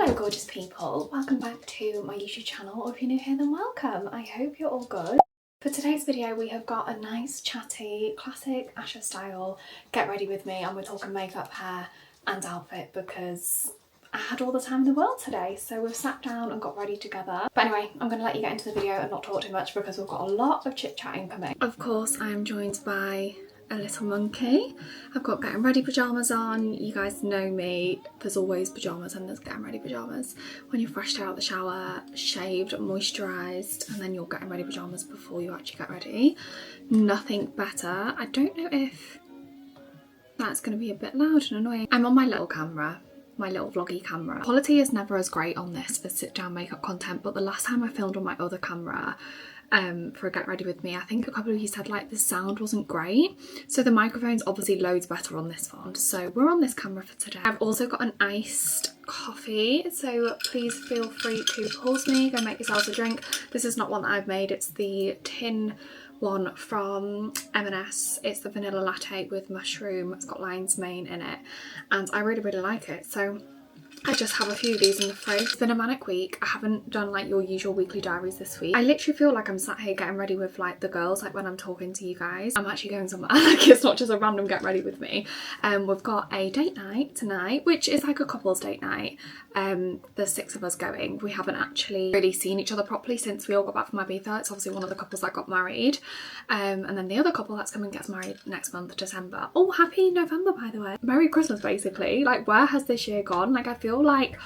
Hello gorgeous people, welcome back to my YouTube channel, or if you're new here then welcome. I hope you're all good. For today's video we have got a nice chatty classic Asha style get ready with me, and we're talking makeup, hair and outfit because I had all the time in the world today, so we've sat down and got ready together. But anyway, I'm going to let you get into the video and not talk too much because we've got a lot of chit chatting coming. Of course I am joined by a little monkey. I've got getting ready pyjamas on. You guys know me, there's always pyjamas and there's getting ready pyjamas. When you're fresh out of the shower, shaved, moisturised, and then you're getting ready pyjamas before you actually get ready. Nothing better. I don't know if that's going to be a bit loud and annoying. I'm on my little camera, my little vloggy camera. Quality is never as great on this as sit down makeup content, but the last time I filmed on my other camera for a get ready with me, I think a couple of you said like the sound wasn't great, so the microphone's obviously loads better on this one, so we're on this camera for today. I've also got an iced coffee, so please feel free to pause me, go make yourselves a drink. This is not one that I've made, it's the tin one from M&S. It's the vanilla latte with mushroom, it's got lion's mane in it, and I really like it, so I just have a few of these in the fridge. It's been a manic week. I haven't done like your usual weekly diaries this week. I literally feel like I'm sat here getting ready with like the girls, like when I'm talking to you guys. I'm actually going somewhere. Like it's not just a random get ready with me. We've got a date night tonight, which is like a couple's date night. There's 6 of us going. We haven't actually really seen each other properly since we all got back from Ibiza. It's obviously one of the couples that got married. And then the other couple that's coming gets married next month, December. Oh, happy November, by the way. Merry Christmas, basically. Like, where has this year gone? Like, I feel like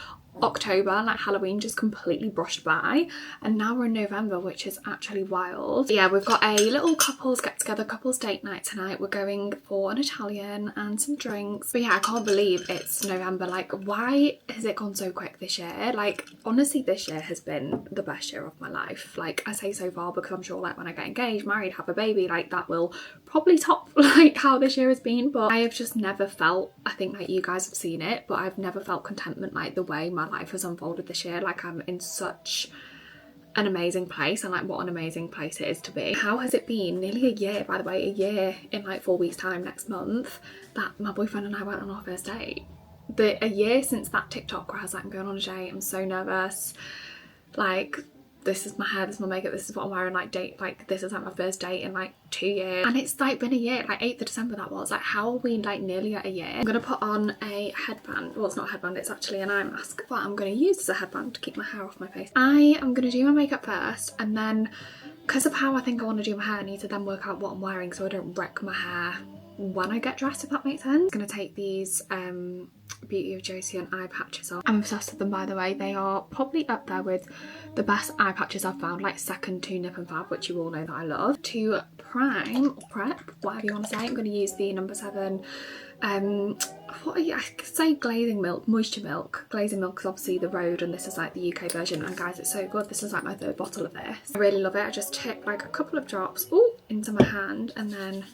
October, like Halloween, just completely brushed by, and now we're in November, which is actually wild. But yeah, we've got a little couples get together, couples date night tonight. We're going for an Italian and some drinks. But yeah, I can't believe it's November. Like, why has it gone so quick this year? Like, honestly, this year has been the best year of my life. Like, I say so far because I'm sure like when I get engaged, married, have a baby, like that will probably top like how this year has been. But I have just never felt, I think like you guys have seen it, but I've never felt contentment like the way my life has unfolded this year. Like, I'm in such an amazing place, and like what an amazing place it is to be. How has it been? Nearly a year, by the way, a year in like 4 weeks time next month that my boyfriend and I went on our first date. A year since that TikTok where I was like, I'm going on a date, I'm so nervous, like this is my hair, this is my makeup, this is what I'm wearing, like date, like this is like my first date in like 2 years, and it's like been a year. Like 8th of December that was. Like, how are we like nearly at a year? I'm gonna put on a headband. Well, it's not a headband, it's actually an eye mask, but I'm gonna use as a headband to keep my hair off my face. I am gonna do my makeup first, and then because of how I think I want to do my hair, I need to then work out what I'm wearing so I don't wreck my hair when I get dressed, if that makes sense. I'm gonna take these Beauty of Josie and eye patches off. I'm obsessed with them, by the way. They are probably up there with the best eye patches I've found, like second to Nip and Fab, which you all know that I love. To prime or prep, whatever you want to say, I'm going to use the number 7 what are you, I could say glazing milk, moisture milk. Glazing milk is obviously the Road, and this is like the UK version, and guys, it's so good. This is like my 3rd bottle of this. I really love it. I just tip like a couple of drops into my hand and then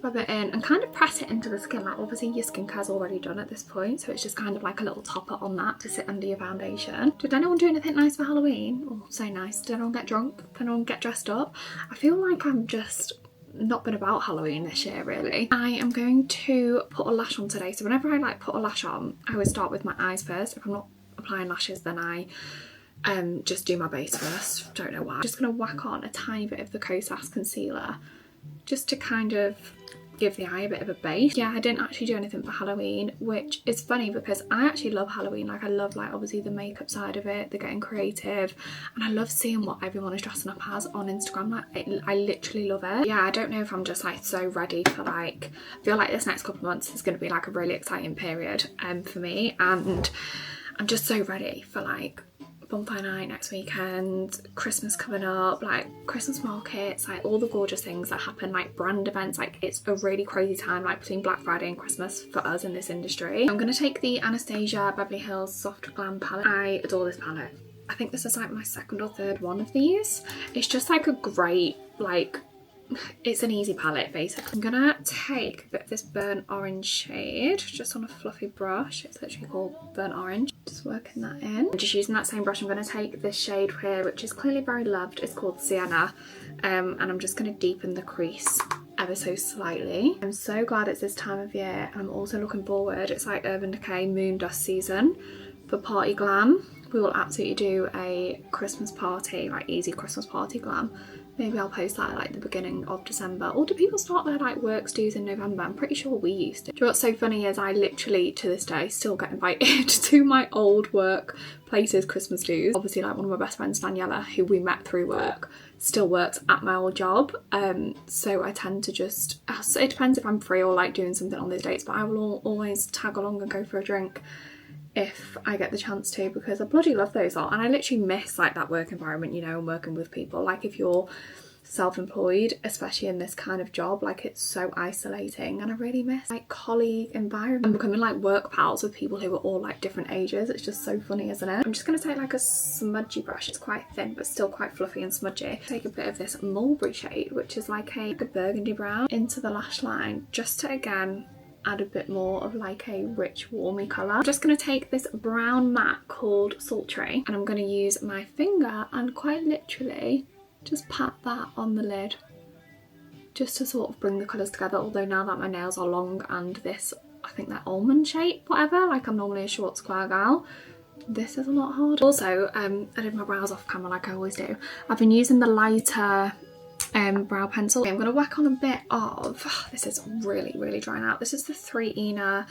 rub it in and kind of press it into the skin. Like, obviously your skincare's already done at this point, so it's just kind of like a little topper on that to sit under your foundation. Did anyone do anything nice for Halloween? Oh, so nice. Did anyone get drunk? Did anyone get dressed up? I feel like I'm just not been about Halloween this year, really. I am going to put a lash on today, so whenever I like put a lash on, I always start with my eyes first. If I'm not applying lashes, then I just do my base first. Don't know why. I'm just gonna whack on a tiny bit of the Kosas concealer just to kind of give the eye a bit of a base. Yeah, I didn't actually do anything for Halloween, which is funny because I actually love Halloween. Like, I love like obviously the makeup side of it, the getting creative, and I love seeing what everyone is dressing up as on Instagram. Like, I literally love it. Yeah, I don't know if I'm just like so ready for like, I feel like this next couple of months is going to be like a really exciting period for me, and I'm just so ready for like bonfire night next weekend, Christmas coming up, like Christmas markets, like all the gorgeous things that happen, like brand events. Like, it's a really crazy time, like between Black Friday and Christmas for us in this industry. I'm gonna take the Anastasia Beverly Hills Soft Glam palette. I adore this palette. I think this is like my 2nd or 3rd one of these. It's just like a great, like, it's an easy palette basically. I'm gonna take a bit of this burnt orange shade just on a fluffy brush. It's literally called burnt orange. Just working that in. Just using that same brush, I'm gonna take this shade here, which is clearly very loved. It's called Sienna, and I'm just gonna deepen the crease ever so slightly. I'm so glad it's this time of year, and I'm also looking forward. It's like Urban Decay Moon Dust season. for party glam. We will absolutely do a Christmas party, like easy Christmas party glam. Maybe I'll post that at like the beginning of December. Or do people start their like works dues in November? I'm pretty sure we used to. Do you know what's so funny is I literally to this day still get invited to my old work places Christmas dues. Obviously like one of my best friends, Daniela, who we met through work, still works at my old job. So I tend to just, it depends if I'm free or like doing something on those dates, but I will always tag along and go for a drink if I get the chance to, because I bloody love those lot, and I literally miss like that work environment, you know, and working with people. Like if you're self-employed, especially in this kind of job, like it's so isolating, and I really miss like colleague environment and becoming like work pals with people who are all like different ages. It's just so funny, isn't it? I'm just gonna take like a smudgy brush. It's quite thin but still quite fluffy and smudgy. Take a bit of this mulberry shade, which is like a burgundy brown, into the lash line, just to again add a bit more of like a rich warmy colour. I'm just going to take this brown matte called Sultry, and I'm going to use my finger and quite literally just pat that on the lid, just to sort of bring the colours together. Although now that my nails are long and this, I think they're almond shape, whatever, like I'm normally a short square girl, this is a lot harder. Also, I did my brows off camera like I always do. I've been using the lighter brow pencil. I'm going to whack on a bit of, this is really drying out. This is the 3ENA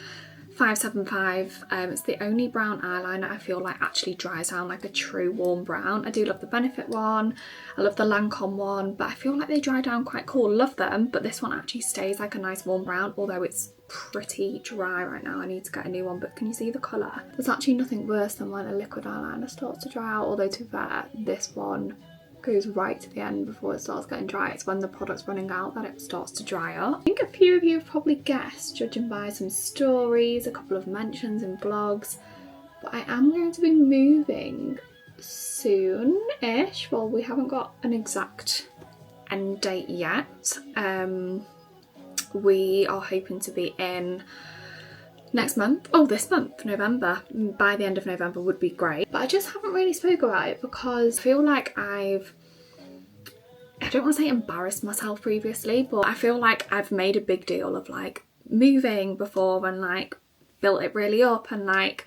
575. It's the only brown eyeliner I feel like actually dries down like a true warm brown. I do love the Benefit one, I love the Lancome one, but I feel like they dry down quite cool. Love them, but this one actually stays like a nice warm brown, although it's pretty dry right now. I need to get a new one, but can you see the colour? There's actually nothing worse than when a liquid eyeliner starts to dry out, although to be fair, this one goes right to the end before it starts getting dry. It's when the product's running out that it starts to dry up. I think a few of you have probably guessed, judging by some stories, a couple of mentions in blogs, but I am going to be moving soon-ish. Well, we haven't got an exact end date yet. We are hoping to be in next month. Oh, this month, November. By the end of November would be great. But I just haven't really spoke about it because I feel like I don't want to say embarrassed myself previously, but I feel like I've made a big deal of like moving before and like built it really up, and like,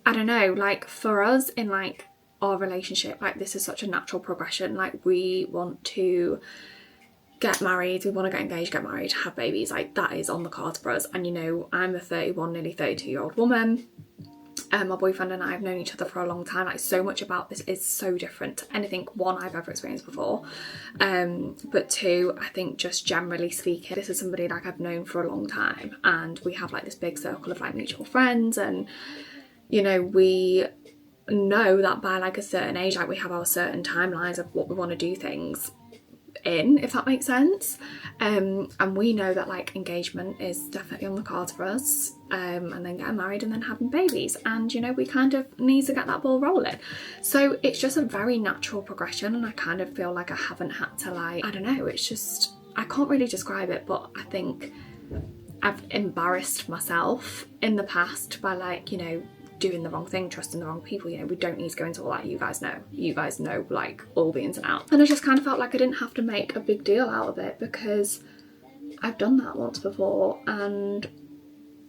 I don't know, like for us in like our relationship, like this is such a natural progression. Like we want to get married, we want to get engaged, get married, have babies, like that is on the cards for us. And you know, I'm a 31, nearly 32-year-old woman, and my boyfriend and I have known each other for a long time. Like so much about this is so different to anything, one, I've ever experienced before, but two, I think just generally speaking, this is somebody like I've known for a long time, and we have like this big circle of like mutual friends, and you know, we know that by like a certain age, like we have our certain timelines of what we want to do things in, if that makes sense, and we know that like engagement is definitely on the cards for us, and then getting married and then having babies, and you know, we kind of need to get that ball rolling. So it's just a very natural progression, and I kind of feel like I haven't had to like, I don't know, it's just, I can't really describe it, but I think I've embarrassed myself in the past by like, you know, doing the wrong thing, trusting the wrong people. You know, we don't need to go into all that. You guys know like all the ins and outs. And I just kind of felt like I didn't have to make a big deal out of it because I've done that once before, and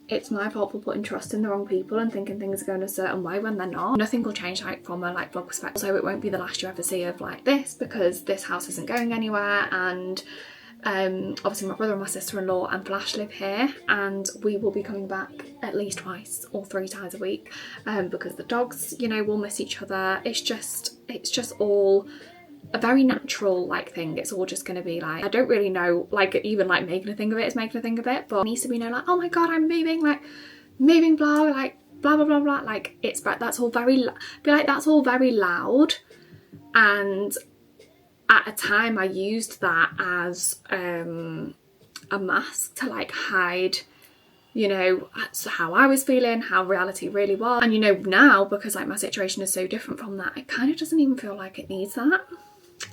it's my fault for putting trust in the wrong people and thinking things are going a certain way when they're not. Nothing will change like from a like vlog perspective, so it won't be the last you ever see of like this, because this house isn't going anywhere, and obviously my brother and my sister-in-law and Flash live here, and we will be coming back at least twice or 3 times a week, because the dogs, you know, will miss each other. It's just all a very natural like thing. It's all just going to be like, I don't really know, like even like making a thing of it is making a thing of it, but it needs to be no like, oh my god, I'm moving, like moving blah, like blah blah blah blah, like it's, that's all very, be like, that's all very loud. And at a time I used that as a mask to like hide, you know, how I was feeling, how reality really was. And you know, now, because like my situation is so different from that, it kind of doesn't even feel like it needs that.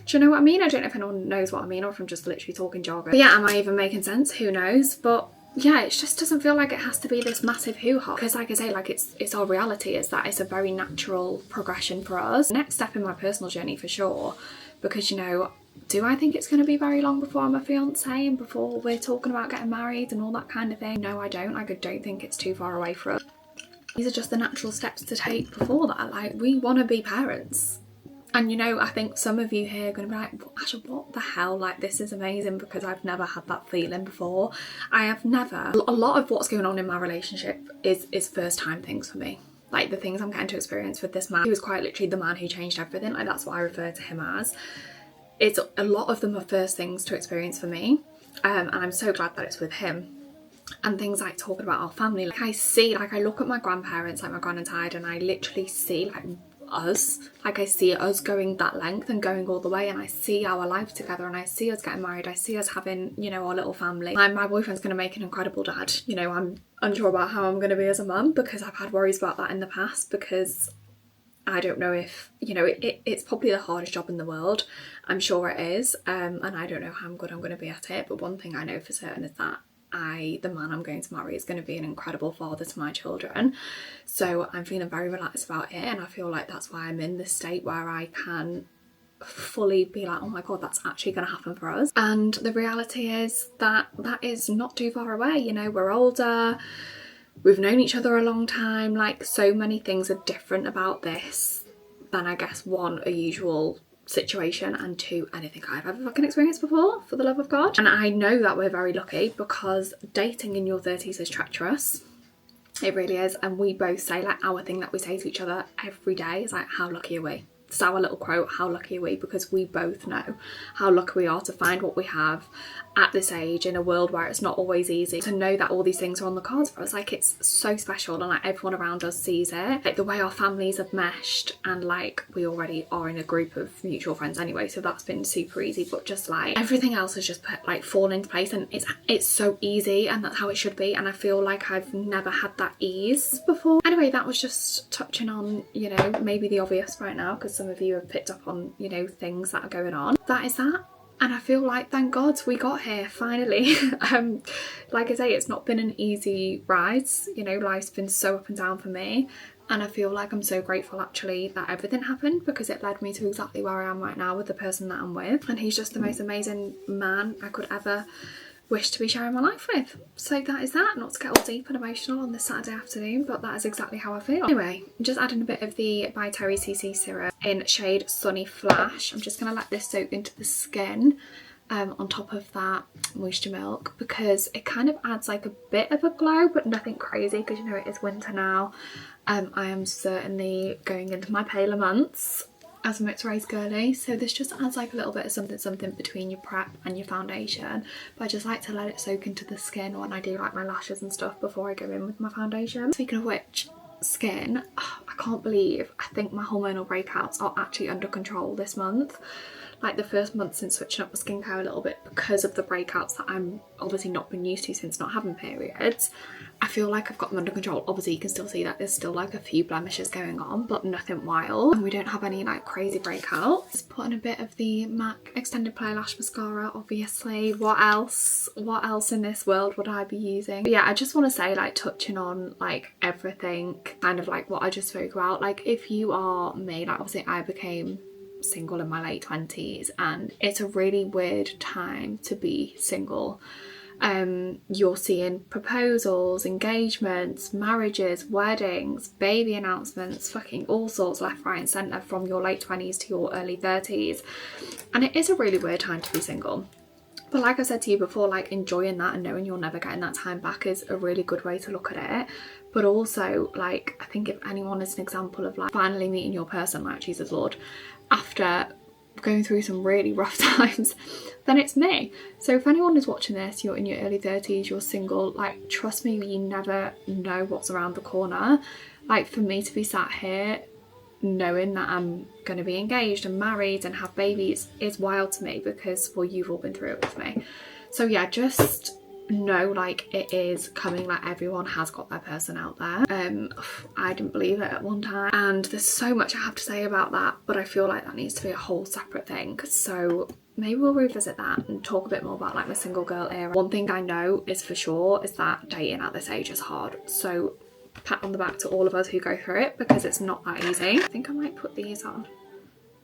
Do you know what I mean? I don't know if anyone knows what I mean, or if I'm just literally talking jargon. But yeah, am I even making sense? Who knows? But yeah, it just doesn't feel like it has to be this massive hoo-ha, because like I say, like it's our reality, is that it's a very natural progression for us. Next step in my personal journey for sure, because you know, do I think it's going to be very long before I'm a fiance and before we're talking about getting married and all that kind of thing? No, I don't. Like, I don't think it's too far away for us. These are just the natural steps to take before that. Like, we want to be parents. And you know, I think some of you here are going to be like, Asha, what the hell? Like, this is amazing, because I've never had that feeling before. I have never. A lot of what's going on in my relationship is first time things for me. Like, the things I'm getting to experience with this man, he was quite literally the man who changed everything. Like, that's what I refer to him as. It's a lot of them are first things to experience for me. And I'm so glad that it's with him. And things like talking about our family, like I look at my grandparents, like my gran and Tide, and I literally see like us, like I see us going that length and going all the way, and I see our life together, and I see us getting married, I see us having, you know, our little family. And my boyfriend's going to make an incredible dad. You know, I'm unsure about how I'm going to be as a mum, because I've had worries about that in the past, because I don't know if, you know, it's probably the hardest job in the world. I'm sure it is, and I don't know how good I'm going to be at it, but one thing I know for certain is that the man I'm going to marry is going to be an incredible father to my children. So I'm feeling very relaxed about it, and I feel like that's why I'm in this state where I can fully be like, oh my god, that's actually going to happen for us. And the reality is that that is not too far away. You know, we're older, we've known each other a long time. Like, so many things are different about this than, I guess, one, a usual situation, and two, anything I've ever fucking experienced before, for the love of God. And I know that we're very lucky, because dating in your 30s is treacherous. It really is. And we both say, like, our thing that we say to each other every day is like, how lucky are we? It's our little quote, how lucky are we? Because we both know how lucky we are to find what we have at this age, in a world where it's not always easy. To know that all these things are on the cards for us, like, it's so special, and like everyone around us sees it. Like, the way our families have meshed, and like, we already are in a group of mutual friends anyway, so that's been super easy. But just like everything else has just fallen into place, and it's so easy, and that's how it should be. And I feel like I've never had that ease before. Anyway, that was just touching on, you know, maybe the obvious right now, because some of you have picked up on, you know, things that are going on. That is that. And I feel like, thank God we got here finally. Like I say, it's not been an easy ride. You know, life's been so up and down for me. And I feel like I'm so grateful actually that everything happened, because it led me to exactly where I am right now with the person that I'm with. And he's just the most amazing man I could ever wish to be sharing my life with. So that is that. Not to get all deep and emotional on this Saturday afternoon, but that is exactly how I feel. Anyway, I'm just adding a bit of the by Terry CC serum in shade Sunny Flash. I'm just going to let this soak into the skin on top of that moisture milk, because it kind of adds like a bit of a glow, but nothing crazy, because you know it is winter now. I am certainly going into my paler months as a mixed race girly, so this just adds like a little bit of something between your prep and your foundation. But I just like to let it soak into the skin when I do like my lashes and stuff before I go in with my foundation. Speaking of which, skin, oh, I can't believe, I think my hormonal breakouts are actually under control this month. Like, the first month since switching up my skincare a little bit because of the breakouts that I'm obviously not been used to since not having periods, I feel like I've got them under control. Obviously you can still see that there's still like a few blemishes going on, but nothing wild, and we don't have any like crazy breakouts. Put in a bit of the MAC Extended Play Lash Mascara, obviously. What else in this world would I be using? But yeah, I just want to say, like, touching on like everything, kind of like what I just spoke about, like, if you are me, like, obviously I became single in my late 20s, and it's a really weird time to be single. You're seeing proposals, engagements, marriages, weddings, baby announcements, fucking all sorts left, right and centre, from your late 20s to your early 30s, and it is a really weird time to be single. But like I said to you before, like, enjoying that and knowing you're never getting that time back is a really good way to look at it. But also, like, I think if anyone is an example of like finally meeting your person, like, Jesus Lord, after going through some really rough times, then it's me. So if anyone is watching this, you're in your early 30s, you're single, like, trust me, you never know what's around the corner. Like, for me to be sat here knowing that I'm going to be engaged and married and have babies is wild to me, because, well, you've all been through it with me. So yeah, just know, like, it is coming. Like, everyone has got their person out there. I didn't believe it at one time, and there's so much I have to say about that, but I feel like that needs to be a whole separate thing. So maybe we'll revisit that and talk a bit more about like my single girl era. One thing I know is for sure is that dating at this age is hard. So pat on the back to all of us who go through it, because it's not that easy. I think I might put these on.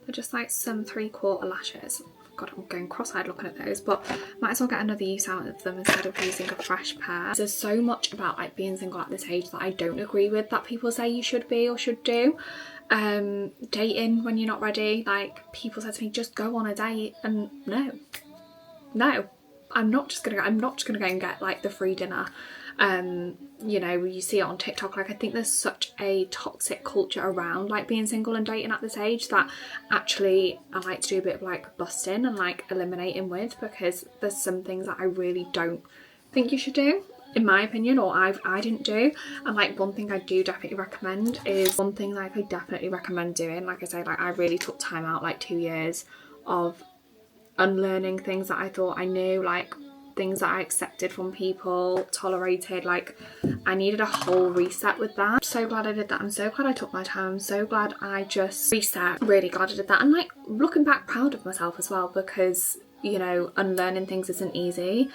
They're just like some 3/4 lashes. God, I'm going cross-eyed looking at those, but might as well get another use out of them instead of using a fresh pair. There's so much about like being single at this age that I don't agree with that people say you should be or should do. Dating when you're not ready, like people said to me, just go on a date, and no, I'm not just gonna go and get like the free dinner. You know, you see it on TikTok. Like I think there's such a toxic culture around like being single and dating at this age that actually I like to do a bit of like busting and like eliminating with, because there's some things that I really don't think you should do, in my opinion, or I didn't do. And like one thing I do definitely recommend is one thing like I definitely recommend doing, like I say, like I really took time out, like 2 years of unlearning things that I thought I knew, like things that I accepted from people, tolerated. Like I needed a whole reset with that. I'm so glad I did that. I'm so glad I took my time. I'm so glad I just reset. Really glad I did that. And like looking back, proud of myself as well, because you know, unlearning things isn't easy,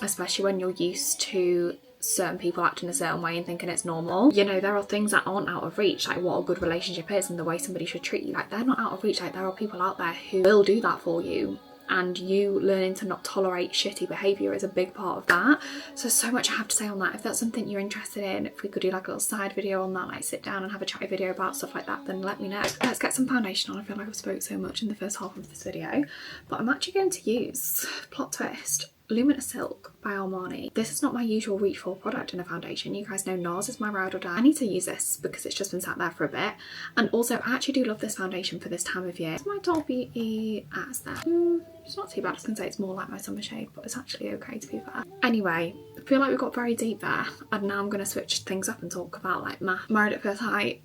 especially when you're used to certain people acting a certain way and thinking it's normal. You know, there are things that aren't out of reach, like what a good relationship is and the way somebody should treat you. Like they're not out of reach. Like there are people out there who will do that for you, and you learning to not tolerate shitty behaviour is a big part of that. So much I have to say on that. If that's something you're interested in, if we could do like a little side video on that, like sit down and have a chatty video about stuff like that, then let me know. Let's get some foundation on. I feel like I've spoke so much in the first half of this video, but I'm actually going to use, plot twist, Luminous Silk by Armani. This is not my usual reach for product in a foundation. You guys know NARS is my ride or die. I need to use this because it's just been sat there for a bit. And also I actually do love this foundation for this time of year. It's my Doll Beauty as there. It's not too bad. I was going to say it's more like my summer shade, but it's actually okay to be fair. Anyway, I feel like we got very deep there, and now I'm going to switch things up and talk about like math. Married at First Sight.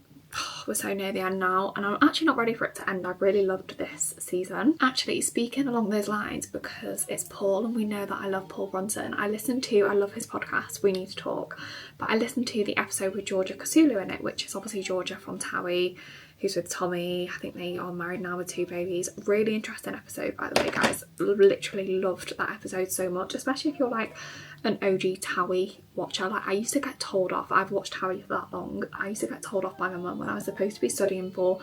We're so near the end now, and I'm actually not ready for it to end. I've really loved this season. Actually, speaking along those lines, because it's Paul and we know that I love Paul Brunson, I love his podcast, We Need to Talk, but I listened to the episode with Georgia Kasulu in it, which is obviously Georgia from Towie, who's with Tommy. I think they are married now with 2 babies. Really interesting episode, by the way, guys. Literally loved that episode so much, especially if you're like an OG Towie watcher. Like I used to get told off. I've watched Towie for that long. I used to get told off by my mum when I was supposed to be studying for,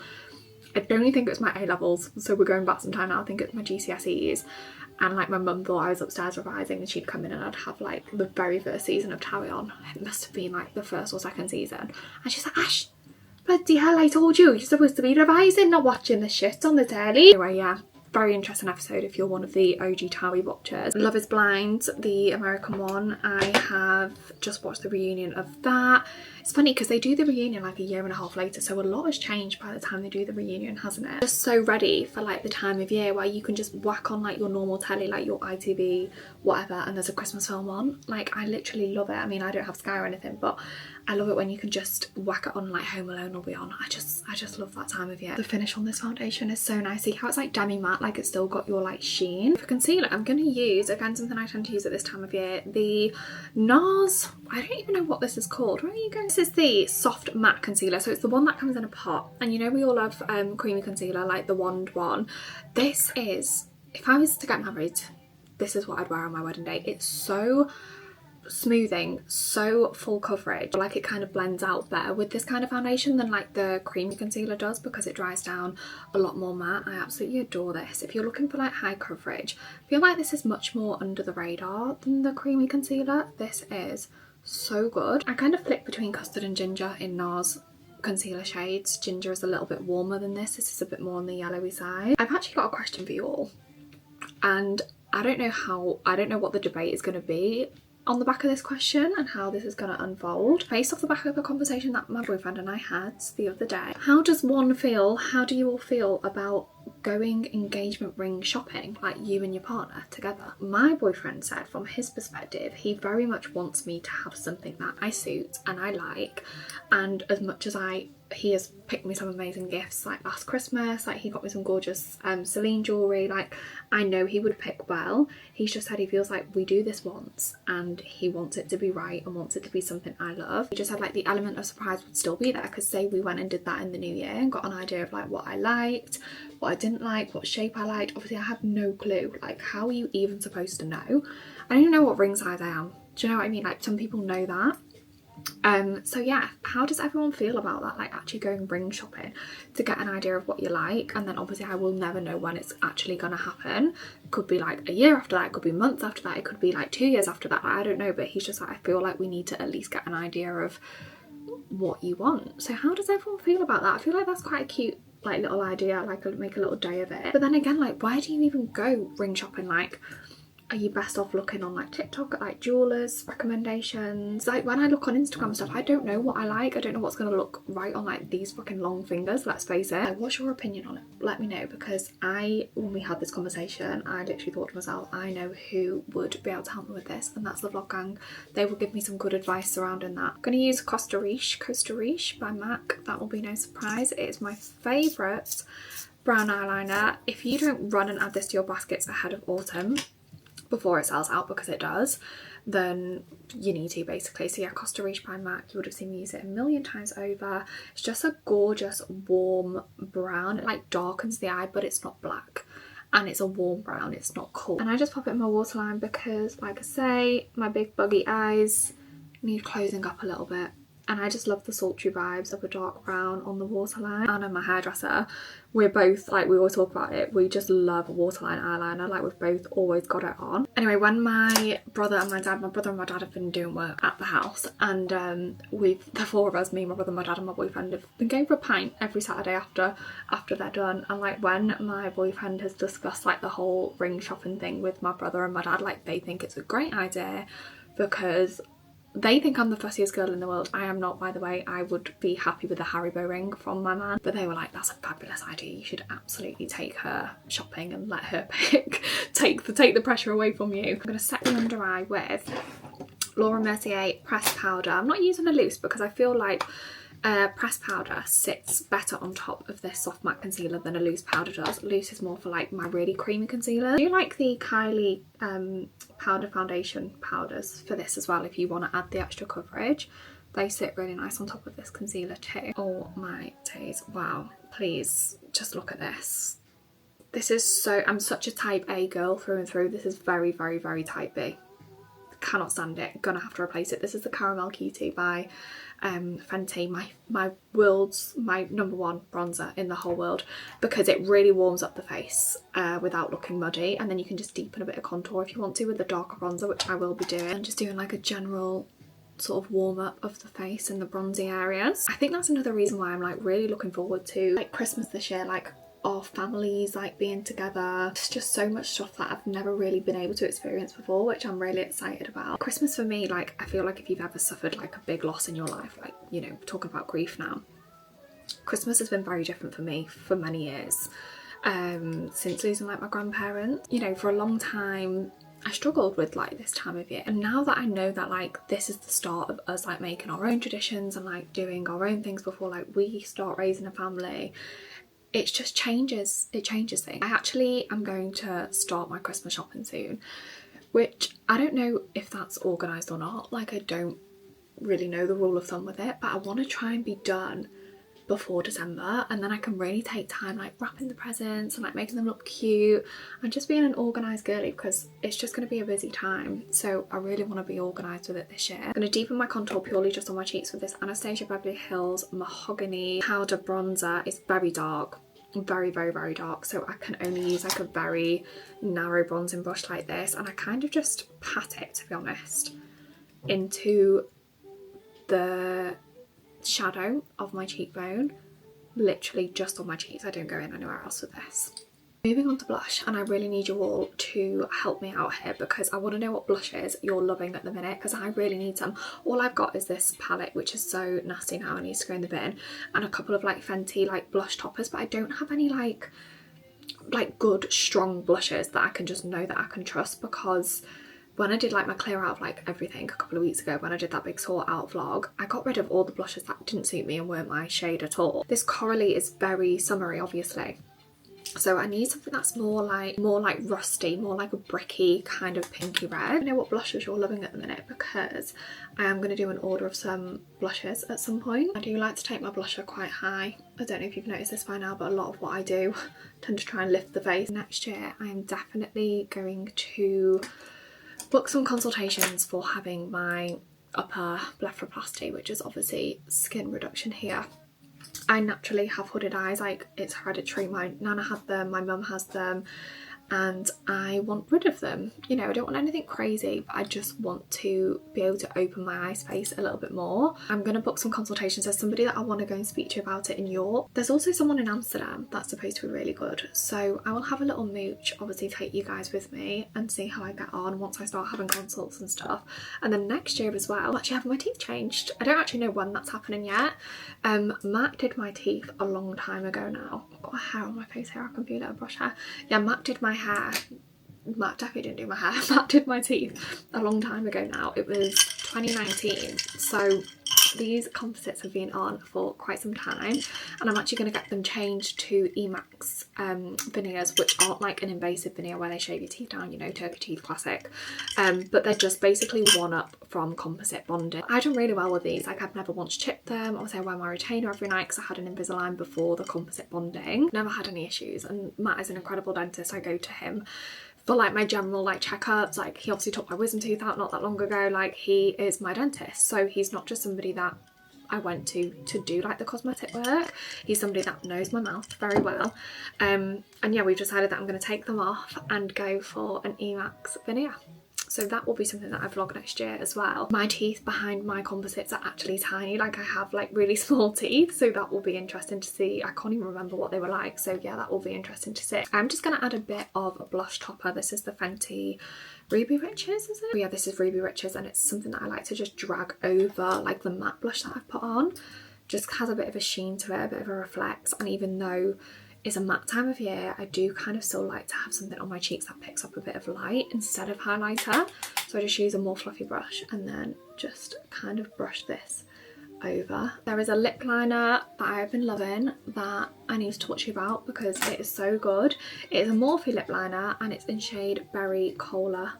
I don't even think it was my A levels, so we're going back some time now. I think it's my GCSEs. And like my mum thought I was upstairs revising, and she'd come in and I'd have like the very first season of Towie on. It must have been like the first or second season. And she's like, Ash, bloody hell, I told you, you're supposed to be revising, not watching the shit on the telly. Anyway, yeah, very interesting episode if you're one of the OG Towie watchers. Love is Blind, the American one, I have just watched the reunion of that. It's funny because they do the reunion like a year and a half later, so a lot has changed by the time they do the reunion, hasn't it? Just so ready for like the time of year where you can just whack on like your normal telly, like your ITV, whatever, and there's a Christmas film on. Like I literally love it. I mean, I don't have Sky or anything, but I love it when you can just whack it on, like Home Alone will be on. I just love that time of year. The finish on this foundation is so nice. See how it's like demi matte, like it's still got your like sheen. For concealer, I'm going to use, again, something I tend to use at this time of year, the NARS, I don't even know what this is called. Where are you going? This is the soft matte concealer, so it's the one that comes in a pot. And you know we all love creamy concealer, like the wand one. This is, if I was to get married, this is what I'd wear on my wedding day. It's so smoothing, so full coverage, like it kind of blends out better with this kind of foundation than like the creamy concealer does, because it dries down a lot more matte. I absolutely adore this. If you're looking for like high coverage, I feel like this is much more under the radar than the creamy concealer. This is so good. I kind of flick between custard and ginger in NARS concealer shades. Ginger is a little bit warmer than this. This is a bit more on the yellowy side. I've actually got a question for you all, and I don't know what the debate is going to be on the back of this question and how this is going to unfold. Based off the back of a conversation that my boyfriend and I had the other day, how do you all feel about going engagement ring shopping, like you and your partner together? My boyfriend said from his perspective, he very much wants me to have something that I suit and I like, and as much as he has picked me some amazing gifts, like last Christmas, like he got me some gorgeous Celine jewellery, like I know he would pick well. He's just said he feels like we do this once and he wants it to be right and wants it to be something I love. He just said like the element of surprise would still be there, because say we went and did that in the new year and got an idea of like what I liked, what I didn't like, what shape I liked. Obviously I had no clue. Like how are you even supposed to know? I don't even know what ring size I am. Do you know what I mean? Like some people know that. So yeah, how does everyone feel about that, like actually going ring shopping to get an idea of what you like? And then obviously I will never know when it's actually gonna happen. It could be like a year after that, it could be months after that, it could be like 2 years after that, I don't know. But he's just like, I feel like we need to at least get an idea of what you want. So how does everyone feel about that? I feel like that's quite a cute like little idea, like make a little day of it. But then again, like where do you even go ring shopping? Like, are you best off looking on like TikTok at like jewelers recommendations? Like when I look on Instagram stuff, I don't know what I like. I don't know what's gonna look right on like these fucking long fingers, let's face it. Like, what's your opinion on it? Let me know, because when we had this conversation, I literally thought to myself, I know who would be able to help me with this, and that's the vlog gang. They will give me some good advice surrounding that. I'm gonna use Costa Riche by MAC. That will be no surprise. It is my favourite brown eyeliner. If you don't run and add this to your baskets ahead of autumn, before it sells out, because it does, then you need to basically. So yeah, Costa Riche by MAC, you would have seen me use it a million times over. It's just a gorgeous warm brown. It like darkens the eye, but it's not black, and it's a warm brown, it's not cool. And I just pop it in my waterline because, like I say, my big buggy eyes need closing up a little bit, and I just love the sultry vibes of a dark brown on the waterline. Anna, my hairdresser, we're both like, we always talk about it, we just love a waterline eyeliner. Like we've both always got it on. Anyway, when my brother and my dad have been doing work at the house, and the four of us, me, my brother, my dad and my boyfriend, have been going for a pint every Saturday after they're done. And like when my boyfriend has discussed like the whole ring shopping thing with my brother and my dad, like they think it's a great idea because they think I'm the fussiest girl in the world. I am not, by the way. I would be happy with a Haribo ring from my man. But they were like, that's a fabulous idea. You should absolutely take her shopping and let her pick. take the pressure away from you. I'm going to set the under eye with Laura Mercier pressed powder. I'm not using a loose because I feel like pressed powder sits better on top of this soft matte concealer than a loose powder does. Loose is more for like my really creamy concealer. I do like the Kylie powder foundation powders for this as well if you want to add the extra coverage. They sit really nice on top of this concealer too. Oh my days, wow. Please just look at this. This is so, I'm such a type A girl through and through. This is very, very, very type B. Cannot stand it. Gonna have to replace it. This is the Caramel Cutie by Fenty, my #1 bronzer in the whole world, because it really warms up the face without looking muddy, and then you can just deepen a bit of contour if you want to with the darker bronzer, which I will be doing. And just doing like a general sort of warm up of the face in the bronzy areas. I think that's another reason why I'm like really looking forward to like Christmas this year, like our families like being together. It's just so much stuff that I've never really been able to experience before, which I'm really excited about. Christmas for me, like I feel like if you've ever suffered like a big loss in your life, like, you know, talking about grief now, Christmas has been very different for me for many years, since losing like my grandparents. You know, for a long time I struggled with like this time of year, and now that I know that like this is the start of us like making our own traditions and like doing our own things before like we start raising a family, it just changes, it changes things. I actually am going to start my Christmas shopping soon, which I don't know if that's organised or not. Like I don't really know the rule of thumb with it, but I want to try and be done before December, and then I can really take time like wrapping the presents and like making them look cute and just being an organised girly, because it's just going to be a busy time. So I really want to be organised with it this year. I'm going to deepen my contour purely just on my cheeks with this Anastasia Beverly Hills Mahogany powder bronzer. It's very dark, very, very, very dark, so I can only use like a very narrow bronzing brush like this, and I kind of just pat it, to be honest, into the shadow of my cheekbone, literally just on my cheeks. I don't go in anywhere else with this. Moving on to blush, and I really need you all to help me out here because I want to know what blushes you're loving at the minute, because I really need some. All I've got is this palette, which is so nasty now, I need to go in the bin, and a couple of like Fenty like blush toppers, but I don't have any like good strong blushes that I can just know that I can trust. Because when I did like my clear out of like everything a couple of weeks ago, when I did that big sort out vlog, I got rid of all the blushes that didn't suit me and weren't my shade at all. This corally is very summery, obviously, so I need something that's more like rusty, more like a bricky kind of pinky red. I don't know what blushes you're loving at the minute, because I am going to do an order of some blushes at some point. I do like to take my blusher quite high. I don't know if you've noticed this by now, but a lot of what I do tend to try and lift the face. Next year I am definitely going to book some consultations for having my upper blepharoplasty, which is obviously skin reduction here. I naturally have hooded eyes, like it's hereditary. My nana had them, my mum has them, and I want rid of them. You know, I don't want anything crazy, but I just want to be able to open my eye space a little bit more. I'm going to book some consultations. There's somebody that I want to go and speak to about it in York. There's also someone in Amsterdam that's supposed to be really good. So I will have a little mooch, obviously take you guys with me and see how I get on once I start having consults and stuff. And then next year as well, I'm actually having my teeth changed. I don't actually know when that's happening yet. Matt did my teeth a long time ago now. I've got a hair on my face here, I can feel it, a brush hair. Yeah, Matt did my hair. Matt definitely didn't do my hair. Matt did my teeth a long time ago now. It was 2019. So these composites have been on for quite some time, and I'm actually going to get them changed to Emax veneers, which aren't like an invasive veneer where they shave your teeth down, you know, turkey teeth classic, but they're just basically one up from composite bonding. I've done really well with these. Like, I've never once chipped them. Obviously I wear my retainer every night because I had an Invisalign before the composite bonding. Never had any issues, and Matt is an incredible dentist. I go to him for like my general like checkups. Like, he obviously took my wisdom tooth out not that long ago. Like, he is my dentist, so he's not just somebody that I went to do like the cosmetic work. He's somebody that knows my mouth very well. And yeah, we've decided that I'm going to take them off and go for an Emax veneer. So that will be something that I vlog next year as well. My teeth behind my composites are actually tiny. Like, I have like really small teeth, so that will be interesting to see. I can't even remember what they were like, so yeah, that will be interesting to see. I'm just going to add a bit of a blush topper. This is the Fenty Ruby Riches, is it? But yeah, this is Ruby Riches, and it's something that I like to just drag over like the matte blush that I've put on. Just has a bit of a sheen to it, a bit of a reflex, and even though it's a matte time of year, I do kind of still like to have something on my cheeks that picks up a bit of light instead of highlighter. So I just use a more fluffy brush and then just kind of brush this over. There is a lip liner that I've been loving that I need to talk to you about because it is so good. It is a Morphe lip liner and it's in shade Berry Cola.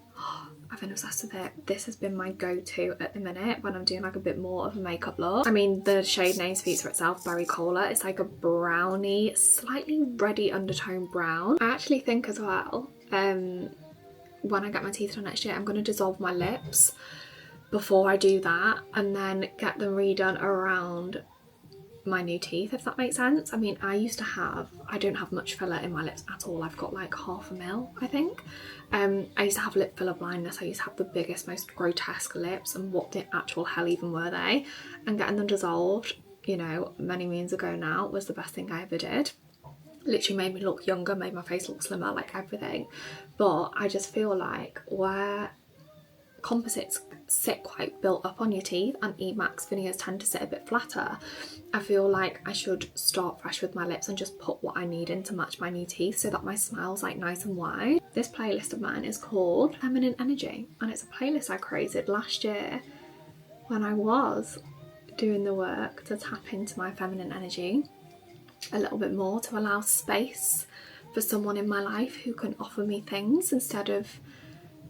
I've been obsessed with it. This has been my go-to at the minute when I'm doing like a bit more of a makeup look. I mean, the shade name speaks for itself, Berry Cola. It's like a browny, slightly reddy undertone brown. I actually think as well, when I get my teeth done next year, I'm going to dissolve my lips before I do that and then get them redone around my new teeth, if that makes sense. I mean, I don't have much filler in my lips at all. I've got like 0.5 mil, I think. I used to have lip filler blindness. I used to have the biggest, most grotesque lips, and what the actual hell even were they? And getting them dissolved, you know, many moons ago now, was the best thing I ever did. Literally made me look younger, made my face look slimmer, like everything. But I just feel like where composites sit quite built up on your teeth and Emax veneers tend to sit a bit flatter, I feel like I should start fresh with my lips and just put what I need in to match my new teeth so that my smile's like nice and wide. This playlist of mine is called Feminine Energy, and it's a playlist I created last year when I was doing the work to tap into my feminine energy a little bit more, to allow space for someone in my life who can offer me things instead of,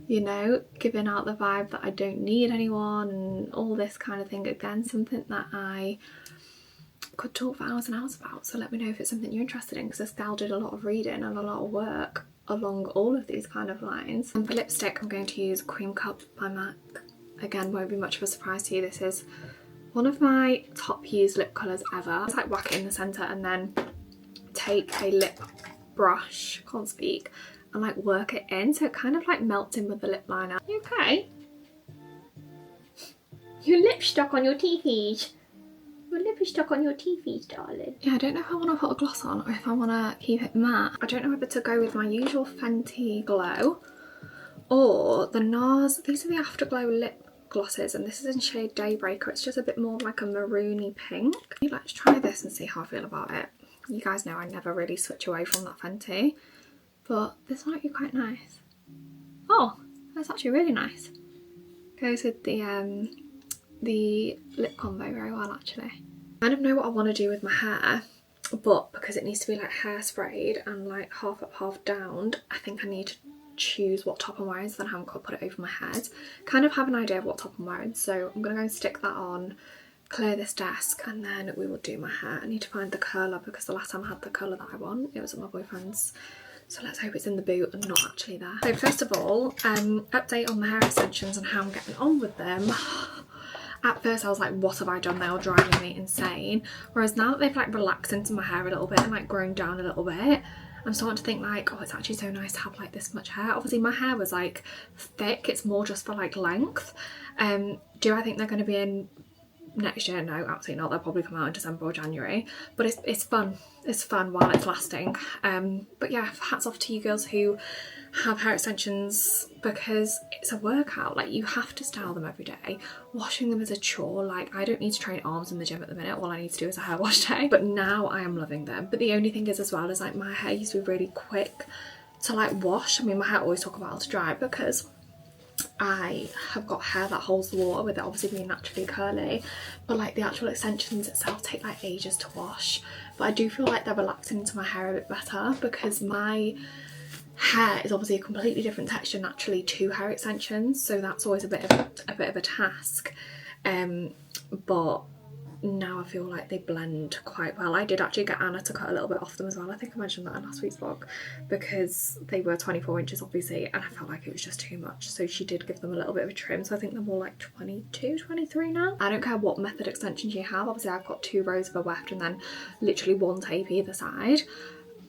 you know, giving out the vibe that I don't need anyone and all this kind of thing. Again, something that I could talk for hours and hours about, so let me know if it's something you're interested in, because this gal did a lot of reading and a lot of work along all of these kind of lines. And for lipstick, I'm going to use Cream Cup by MAC. Again, won't be much of a surprise to you. This is one of my top used lip colours ever. It's like whack it in the centre and then take a lip brush, can't speak, and like work it in so it kind of like melts in with the lip liner. You okay? Your lip's stuck on your teethies. Your lip is stuck on your teethies, darling. Yeah, I don't know if I want to put a gloss on or if I want to keep it matte. I don't know whether to go with my usual Fenty Glow or the NARS. These are the Afterglow lip glosses, and this is in shade Daybreaker. It's just a bit more like a maroony pink. Let's try this and see how I feel about it. You guys know I never really switch away from that Fenty, but this might be quite nice. Oh, that's actually really nice. Goes with the lip combo very well, actually. I kind of know what I want to do with my hair, but because it needs to be like hairsprayed and like half up, half down, I think I need to choose what top I'm wearing so that I haven't got to put it over my head. Kind of have an idea of what top I'm wearing, so I'm gonna go and stick that on, clear this desk, and then we will do my hair. I need to find the curler because the last time I had the colour that I want, it was at my boyfriend's. So let's hope it's in the boot and not actually there. So first of all, update on my hair extensions and how I'm getting on with them. At first I was like, what have I done? They were driving me insane. Whereas now that they've like relaxed into my hair a little bit and like grown down a little bit, I'm starting to think like, oh, it's actually so nice to have like this much hair. Obviously my hair was like thick, it's more just for like length. Do I think they're going to be in next year? No, absolutely not. They'll probably come out in December or January, but it's fun. It's fun while it's lasting. But yeah, hats off to you girls who have hair extensions, because it's a workout. Like, you have to style them every day. Washing them is a chore. Like, I don't need to train arms in the gym at the minute. All I need to do is a hair wash day, but now I am loving them. But the only thing is as well is like my hair used to be really quick to like wash. I mean, my hair always took a while to dry because I have got hair that holds the water, with it obviously being naturally curly, but like the actual extensions itself take like ages to wash. But I do feel like they're relaxing into my hair a bit better, because my hair is obviously a completely different texture naturally to hair extensions, so that's always a bit of a task. But now I feel like they blend quite well. I did actually get Anna to cut a little bit off them as well. I think I mentioned that in last week's vlog, because they were 24 inches obviously, and I felt like it was just too much, so she did give them a little bit of a trim. So I think they're more like 22, 23 now. I don't care what method extensions you have. Obviously I've got 2 rows of a weft and then literally 1 tape either side.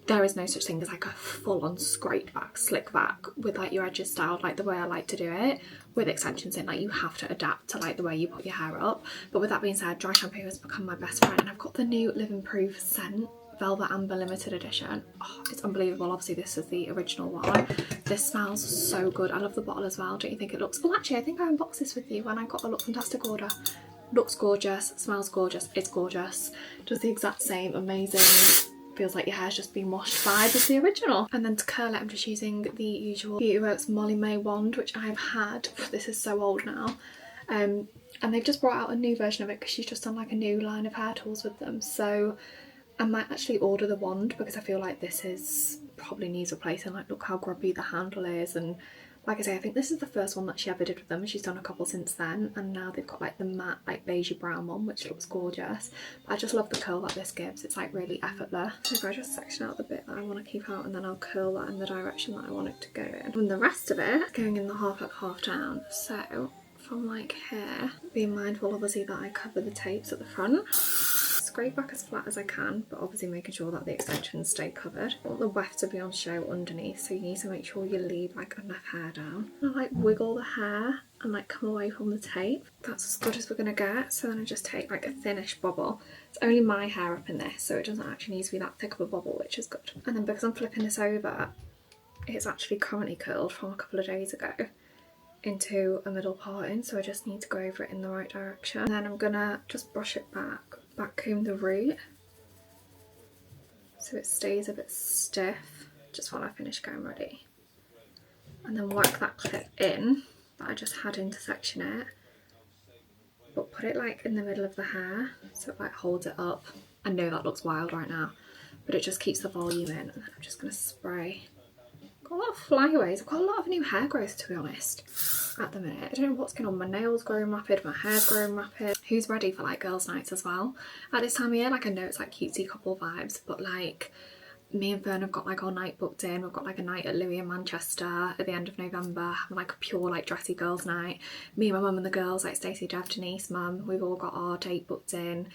There is no such thing as like a full-on scrape back, slick back with like your edges styled like the way I like to do it with extensions in. Like, you have to adapt to like the way you put your hair up. But with that being said, dry shampoo has become my best friend, and I've got the new Living Proof scent, Velvet Amber limited edition. Oh, it's unbelievable. Obviously this is the original one. This smells so good. I love the bottle as well. Don't you think it looks... Well, actually I think I unboxed this with you when I got a Look Fantastic order. Looks gorgeous, smells gorgeous, it's gorgeous, does the exact same, amazing. Feels like your hair's just been washed by as the original. And then to curl it, I'm just using the usual Beauty Works Molly May wand, which I've had. This is so old now. And they've just brought out a new version of it because she's just done like a new line of hair tools with them. So I might actually order the wand, because I feel like this is probably needs replacing. Like, look how grubby the handle is, and like I say, I think this is the first one that she ever did with them, and she's done a couple since then, and now they've got like the matte like beigey brown one, which looks gorgeous. But I just love the curl that this gives. It's like really effortless. So if I just section out the bit that I want to keep out, and then I'll curl that in the direction that I want it to go in, and the rest of it going in the half up half down. So from like here, being mindful obviously that I cover the tapes at the front, scrape back as flat as I can, but obviously making sure that the extensions stay covered. I want the weft to be on show underneath, so you need to make sure you leave like enough hair down. I like wiggle the hair and like come away from the tape. That's as good as we're gonna get. So then I just take like a thinnish bobble. It's only my hair up in this, so it doesn't actually need to be that thick of a bobble, which is good. And then because I'm flipping this over, it's actually currently curled from a couple of days ago into a middle parting, so I just need to go over it in the right direction. And then I'm gonna just brush it back comb the root so it stays a bit stiff just while I finish getting ready, and then work that clip in that I just had in to section it, but put it like in the middle of the hair so it like holds it up. I know that looks wild right now, but it just keeps the volume in. And then I'm just going to spray. Got a lot of flyaways. I've got a lot of new hair growth, to be honest, at the minute. I don't know what's going on. My nails growing rapid, my hair's growing rapid. Who's ready for like girls' nights as well at this time of year? Like, I know it's like cutesy couple vibes, but like me and Fern have got like our night booked in. We've got like a night at Louis in Manchester at the end of November, having like a pure like dressy girls' night. Me and my mum and the girls, like Stacey, Dev, Denise, mum, we've all got our date booked in.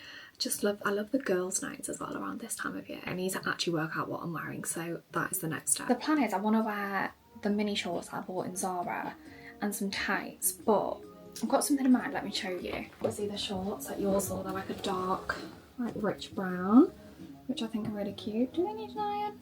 I love the girls' nights as well around this time of year. I need to actually work out what I'm wearing, so that is the next step. The plan is I want to wear the mini shorts that I bought in Zara and some tights, but I've got something in mind. Let me show you. Obviously the shorts that yours saw, they're like a dark, like rich brown, which I think are really cute. Do they need an iron?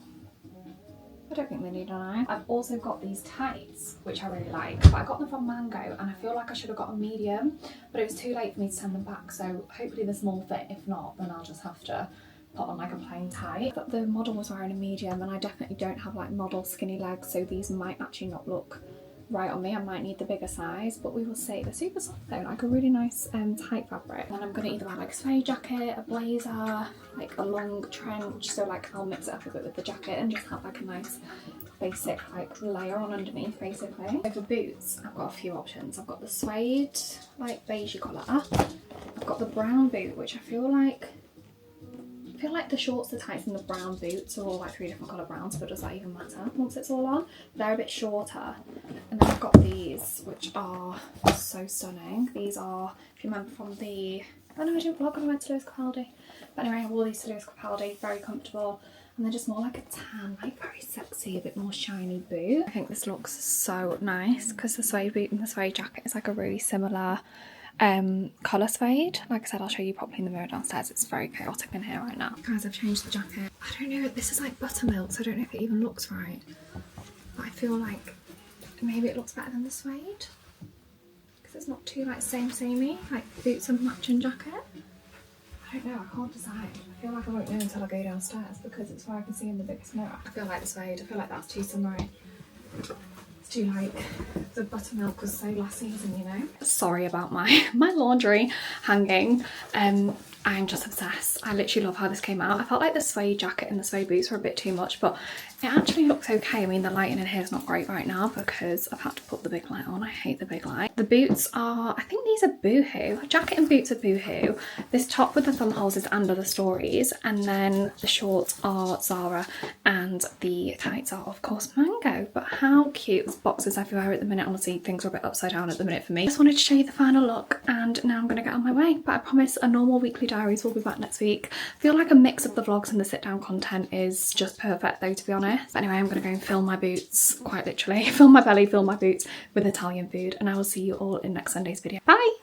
I don't think they need an iron. I've also got these tights, which I really like, but I got them from Mango and I feel like I should have got a medium, but it was too late for me to send them back, so hopefully the small fit. If not, then I'll just have to put on like a plain tight. But the model was wearing a medium, and I definitely don't have like model skinny legs, so these might actually not look right on me. I might need the bigger size, but we will see. They're super soft though, like a really nice tight fabric. And I'm gonna either wear like a suede jacket, a blazer, like a long trench, so like I'll mix it up a bit with the jacket and just have like a nice basic like layer on underneath basically. So for boots, I've got a few options. I've got the suede like beigey colour, I've got the brown boot, which I feel like I feel like the shorts, the tights and the brown boots are all like 3 different colour browns, but does that even matter once it's all on? They're a bit shorter. And then I've got these, which are so stunning. These are, if you remember from the, oh no, I didn't vlog when I went to Lewis Capaldi. But anyway, I wore these to Lewis Capaldi, very comfortable. And they're just more like a tan, like very sexy, a bit more shiny boot. I think this looks so nice because the suede boot and the suede jacket is like a really similar colour suede. Like I said, I'll show you properly in the mirror downstairs. It's very chaotic in here right now. Guys, I've changed the jacket. I don't know, this is like buttermilk, so I don't know if it even looks right. But I feel like maybe it looks better than the suede. Because it's not too like samey, like boots and matching jacket. I don't know, I can't decide. I feel like I won't know until I go downstairs because it's where I can see in the biggest mirror. I feel like the suede, I feel like that's too summery. It's too like, the buttermilk was so last season, you know? Sorry about my laundry hanging. I'm just obsessed. I literally love how this came out. I felt like the suede jacket and the suede boots were a bit too much, but it actually looks okay. I mean, the lighting in here is not great right now because I've had to put the big light on. I hate the big light. The boots are, I think these are Boohoo. Jacket and boots are Boohoo. This top with the thumb holes is Under the Stories, and then the shorts are Zara, and the tights are of course Mango. But how cute. There's boxes everywhere at the minute. Honestly, things are a bit upside down at the minute for me. Just wanted to show you the final look, and now I'm gonna get on my way. But I promise a normal weekly diaries will be back next week. I feel like a mix of the vlogs and the sit down content is just perfect though, to be honest. But anyway, I'm gonna go and fill my boots, quite literally, fill my belly, fill my boots with Italian food, and I will see you all in next Sunday's video. Bye!